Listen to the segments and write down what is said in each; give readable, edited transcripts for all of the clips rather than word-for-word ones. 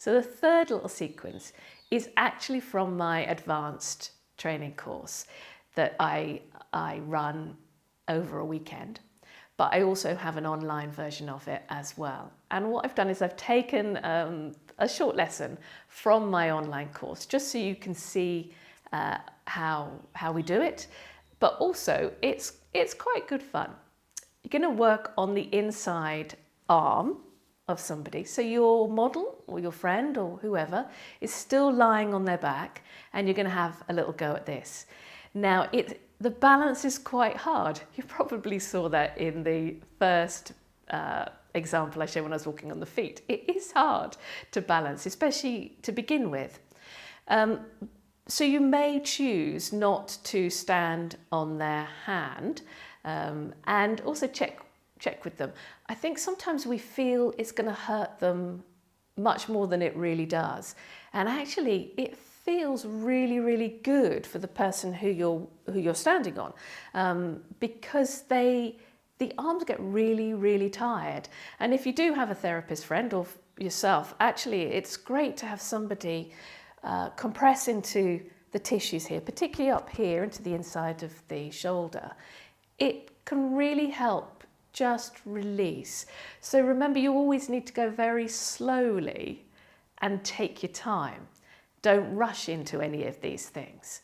So the third little sequence is actually from my advanced training course that I run over a weekend, but I also have an online version of it as well. And what I've done is I've taken a short lesson from my online course, just so you can see how we do it. But also it's quite good fun. You're going to work on the inside arm of somebody. So your model or your friend or whoever is still lying on their back, and you're going to have a little go at this. Now the balance is quite hard. You probably saw that in the first example I showed when I was walking on the feet. It is hard to balance, especially to begin with. So you may choose not to stand on their hand, and also check with them. I think sometimes we feel it's going to hurt them much more than it really does, and actually it feels really, really good for the person who you're standing on, because the arms get really, really tired. And if you do have a therapist friend or yourself, actually it's great to have somebody compress into the tissues here, particularly up here into the inside of the shoulder. It can really help just release. So remember, you always need to go very slowly and take your time. Don't rush into any of these things.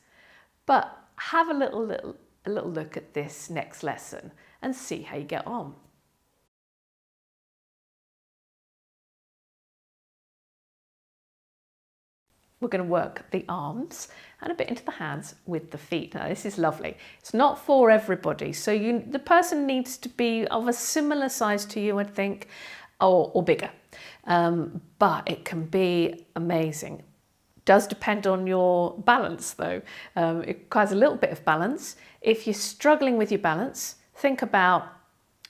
But have a little look at this next lesson and see how you get on. We're going to work the arms and a bit into the hands with the feet. Now this is lovely. It's not for everybody, so the person needs to be of a similar size to you, I think, or bigger. But it can be amazing. Does depend on your balance though. It requires a little bit of balance. If you're struggling with your balance, think about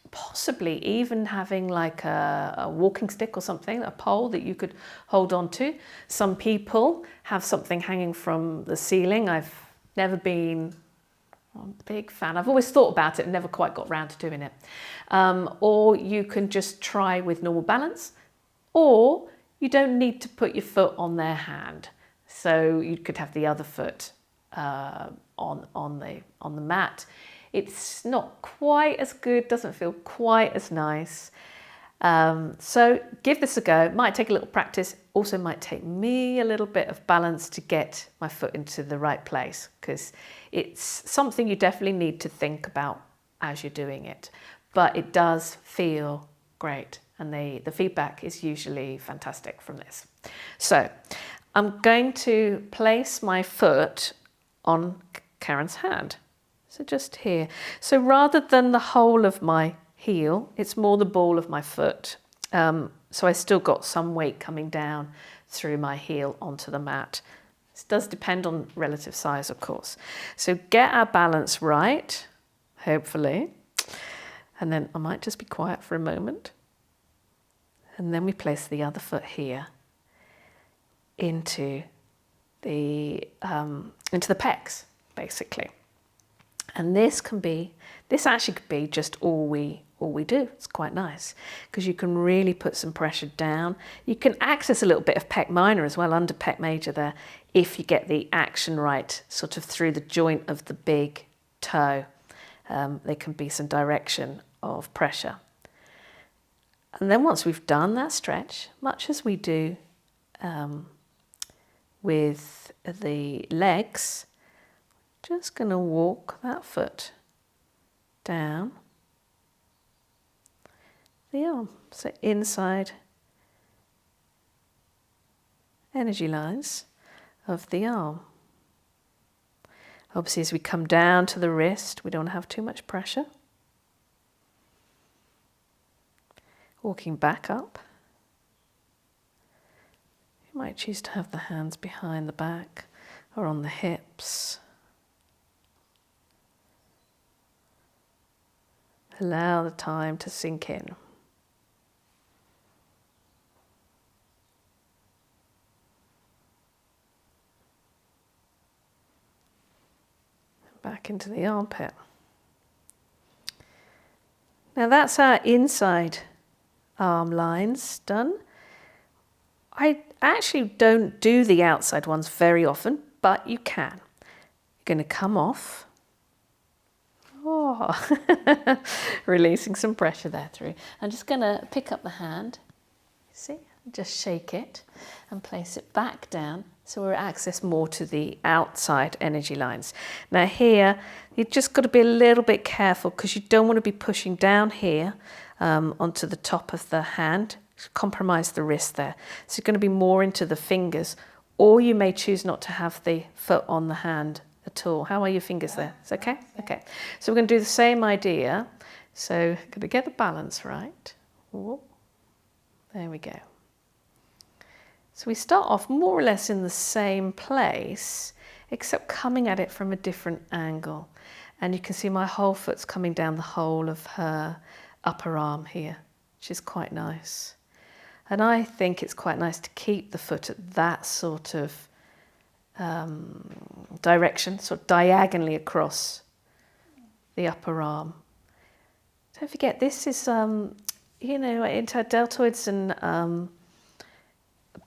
possibly even having like a walking stick or something, a pole that you could hold on to. Some people have something hanging from the ceiling. I've never been a big fan. I've always thought about it and never quite got round to doing it. Or you can just try with normal balance, or you don't need to put your foot on their hand. So you could have the other foot on the mat. It's not quite as good, doesn't feel quite as nice. So give this a go. It might take a little practice. Also might take me a little bit of balance to get my foot into the right place, because it's something you definitely need to think about as you're doing it. But it does feel great, and the feedback is usually fantastic from this. So I'm going to place my foot on Karen's hand. So just here. So rather than the whole of my heel, it's more the ball of my foot. So I still got some weight coming down through my heel onto the mat. This does depend on relative size, of course. So get our balance right, hopefully. And then I might just be quiet for a moment. And then we place the other foot here into the pecs, basically. And this actually could be just all we do. It's quite nice because you can really put some pressure down. You can access a little bit of pec minor as well, under pec major there, if you get the action right, sort of through the joint of the big toe. There can be some direction of pressure. And then once we've done that stretch, much as we do with the legs, just going to walk that foot down the arm. So inside energy lines of the arm. Obviously, as we come down to the wrist, we don't have too much pressure. Walking back up. You might choose to have the hands behind the back or on the hips. Allow the time to sink in. Back into the armpit. Now that's our inside arm lines done. actually don't do the outside ones very often, but you can. You're going to come off. Oh, releasing some pressure there through. I'm just going to pick up the hand, see, just shake it and place it back down so we're access more to the outside energy lines. Now here, you've just got to be a little bit careful because you don't want to be pushing down here onto the top of the hand, compromise the wrist there. So you're going to be more into the fingers, or you may choose not to have the foot on the hand at all. How are your fingers there? It's okay? Okay. So we're going to do the same idea. So going to get the balance right. Whoop. There we go. So we start off more or less in the same place, except coming at it from a different angle. And you can see my whole foot's coming down the whole of her upper arm here, which is quite nice. And I think it's quite nice to keep the foot at that sort of direction, sort of diagonally across the upper arm. Don't forget, this is, you know, into deltoids and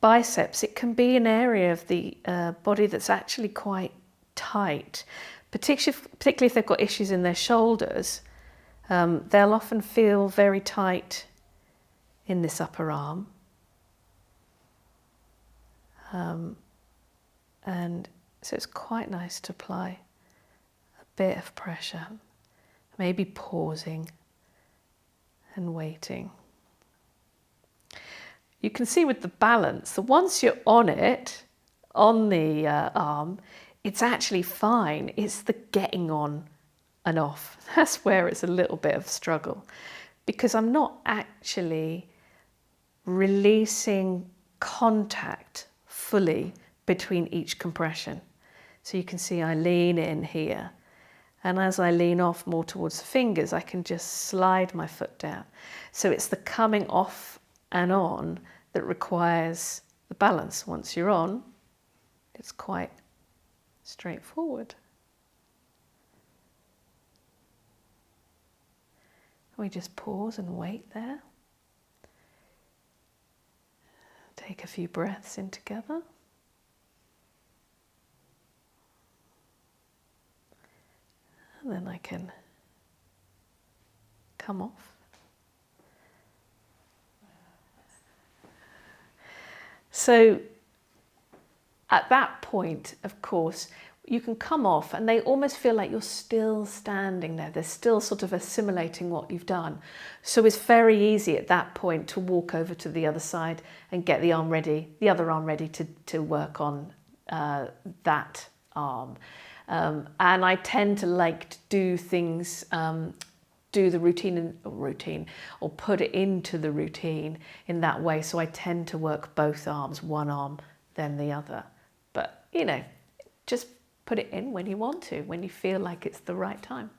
biceps, it can be an area of the body that's actually quite tight, particularly if they've got issues in their shoulders. They'll often feel very tight in this upper arm. And so it's quite nice to apply a bit of pressure, maybe pausing and waiting. You can see with the balance, that once you're on it, on the arm, it's actually fine. It's the getting on and off. That's where it's a little bit of struggle, because I'm not actually releasing contact fully between each compression. So you can see I lean in here, and as I lean off more towards the fingers, I can just slide my foot down. So it's the coming off and on that requires the balance. Once you're on, it's quite straightforward. We just pause and wait there. Take a few breaths in together. And then I can come off. So at that point, of course, you can come off and they almost feel like you're still standing there. They're still sort of assimilating what you've done. So it's very easy at that point to walk over to the other side and get the arm ready, the other arm ready to work on that arm. And I tend to like to do things, do the routine or put it into the routine in that way. So I tend to work both arms, one arm, then the other. But, you know, just put it in when you want to, when you feel like it's the right time.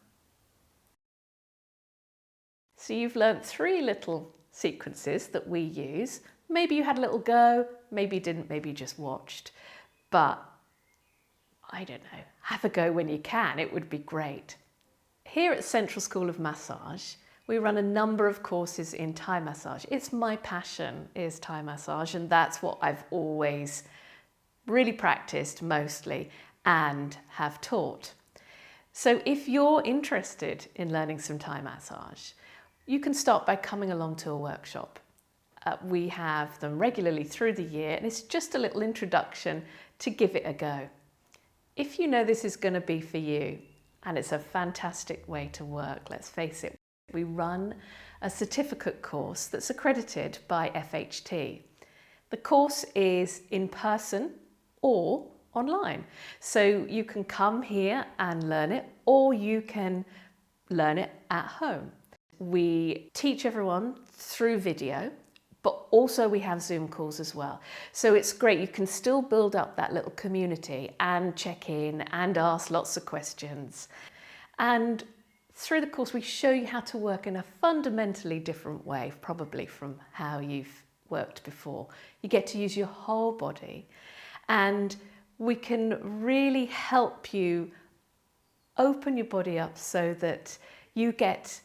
So you've learnt 3 little sequences that we use. Maybe you had a little go, maybe you didn't, maybe you just watched. But I don't know, have a go when you can, it would be great. Here at Central School of Massage, we run a number of courses in Thai massage. It's my passion, is Thai massage, and that's what I've always really practiced mostly and have taught. So if you're interested in learning some Thai massage, you can start by coming along to a workshop. We have them regularly through the year, and it's just a little introduction to give it a go. If you know this is going to be for you, and it's a fantastic way to work, let's face it, we run a certificate course that's accredited by FHT. The course is in person or online. So you can come here and learn it, or you can learn it at home. We teach everyone through video, but also we have Zoom calls as well. So it's great, you can still build up that little community and check in and ask lots of questions. And through the course, we show you how to work in a fundamentally different way, probably from how you've worked before. You get to use your whole body, and we can really help you open your body up so that you get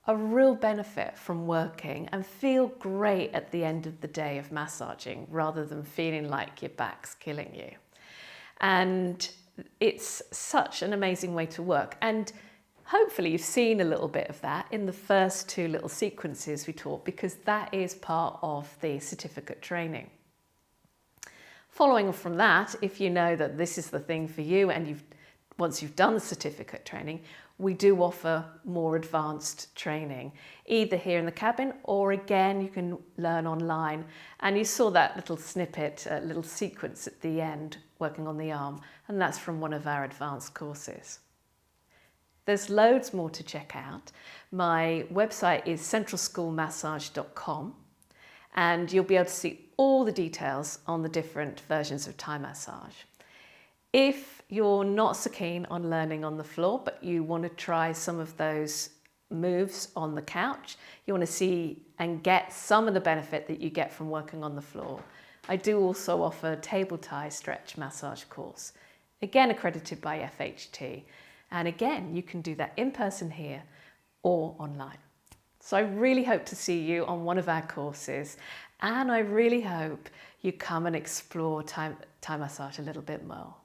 a real benefit from working and feel great at the end of the day of massaging rather than feeling like your back's killing you. And it's such an amazing way to work. And hopefully you've seen a little bit of that in the first 2 little sequences we taught, because that is part of the certificate training. Following from that, if you know that this is the thing for you and once you've done the certificate training, we do offer more advanced training, either here in the cabin or again you can learn online. And you saw that little snippet, little sequence at the end working on the arm, and that's from one of our advanced courses. There's loads more to check out. My website is centralschoolmassage.com, and you'll be able to see all the details on the different versions of Thai massage. If you're not so keen on learning on the floor, but you want to try some of those moves on the couch, you want to see and get some of the benefit that you get from working on the floor, I do also offer a table Thai stretch massage course, again accredited by FHT. And again, you can do that in person here or online. So I really hope to see you on one of our courses, and I really hope you come and explore Thai massage a little bit more.